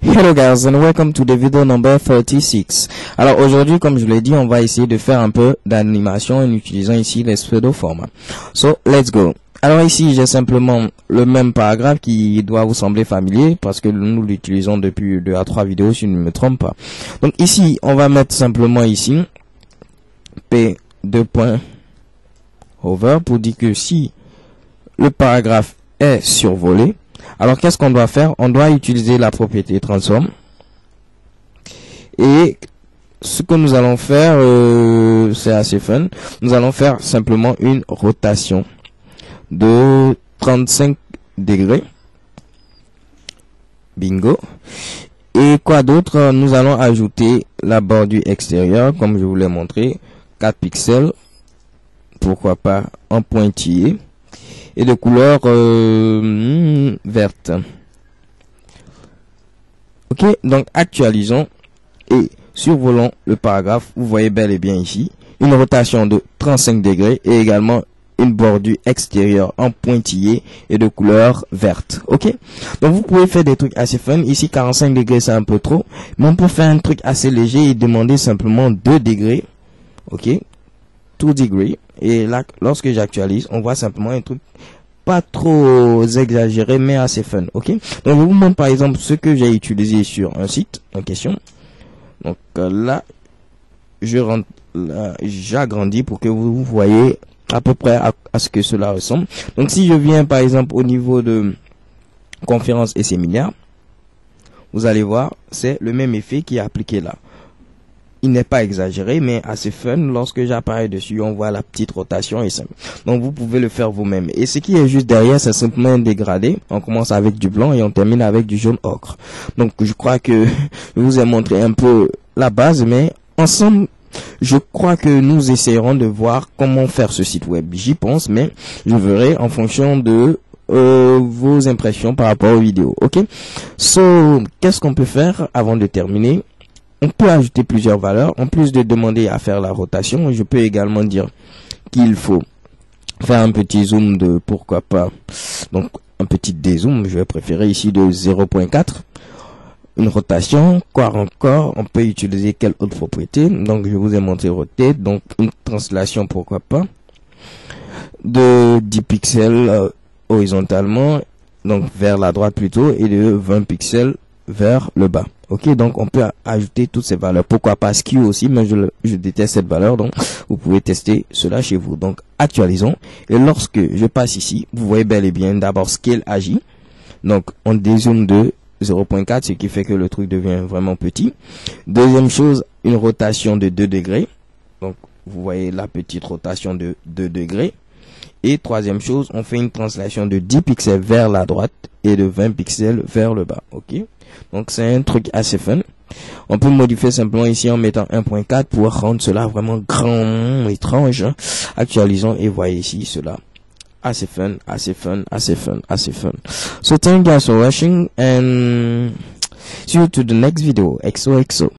Hello guys and welcome to the video number 36. Alors aujourd'hui, comme je l'ai dit, on va essayer de faire un peu d'animation en utilisant ici les pseudo formats. So let's go. Alors ici j'ai simplement le même paragraphe qui doit vous sembler familier parce que nous l'utilisons depuis 2 à 3 vidéos si je ne me trompe pas. Donc ici on va mettre simplement ici P2.hover pour dire que si le paragraphe est survolé, alors qu'est-ce qu'on doit faire? On doit utiliser la propriété transform. Et ce que nous allons faire, c'est assez fun. Nous allons faire simplement une rotation de 35 degrés. Bingo. Et quoi d'autre? Nous allons ajouter la bordure extérieure, comme je vous l'ai montré. 4 pixels. Pourquoi pas en pointillé. Et de couleur verte. Ok, donc actualisons et survolons le paragraphe. Vous voyez bel et bien ici une rotation de 35 degrés et également une bordure extérieure en pointillé et de couleur verte. Ok, donc vous pouvez faire des trucs assez fun. Ici 45 degrés c'est un peu trop, mais on peut faire un truc assez léger et demander simplement 2 degrés. Ok, 2 degrés. Et là, lorsque j'actualise, on voit simplement un truc pas trop exagéré, mais assez fun. Ok. Donc, je vous montre par exemple ce que j'ai utilisé sur un site en question. Donc là, je rentre, j'agrandis pour que vous voyez à peu près à ce que cela ressemble. Donc, si je viens par exemple au niveau de conférences et séminaires, vous allez voir, c'est le même effet qui est appliqué là. Il n'est pas exagéré, mais assez fun. Lorsque j'apparais dessus, on voit la petite rotation et simple. Donc, vous pouvez le faire vous-même. Et ce qui est juste derrière, c'est simplement un dégradé. On commence avec du blanc et on termine avec du jaune ocre. Donc, je crois que je vous ai montré un peu la base, mais ensemble, je crois que nous essayerons de voir comment faire ce site web. J'y pense, mais je verrai en fonction de vos impressions par rapport aux vidéos. Ok? So, qu'est-ce qu'on peut faire avant de terminer? On peut ajouter plusieurs valeurs. En plus de demander à faire la rotation, je peux également dire qu'il faut faire un petit zoom de, pourquoi pas, donc un petit dézoom, je vais préférer ici de 0.4. Une rotation, quoi encore, on peut utiliser quelle autre propriété? Donc je vous ai montré rotate, donc une translation, pourquoi pas, de 10 pixels horizontalement, donc vers la droite plutôt, et de 20 pixels vers le bas. Ok, donc on peut ajouter toutes ces valeurs. Pourquoi pas skew aussi, mais je déteste cette valeur, donc vous pouvez tester cela chez vous. Donc actualisons, et lorsque je passe ici, vous voyez bel et bien d'abord scale agit. Donc on dézoome de 0.4, ce qui fait que le truc devient vraiment petit. Deuxième chose, une rotation de 2 degrés. Donc vous voyez la petite rotation de 2 degrés. Et troisième chose, on fait une translation de 10 pixels vers la droite et de 20 pixels vers le bas. Ok, donc c'est un truc assez fun. On peut modifier simplement ici en mettant 1.4 pour rendre cela vraiment grand, étrange. Hein. Actualisons et voyez ici cela. Assez fun, assez fun, assez fun, assez fun. So thank you guys for watching and see you to the next video. XOXO.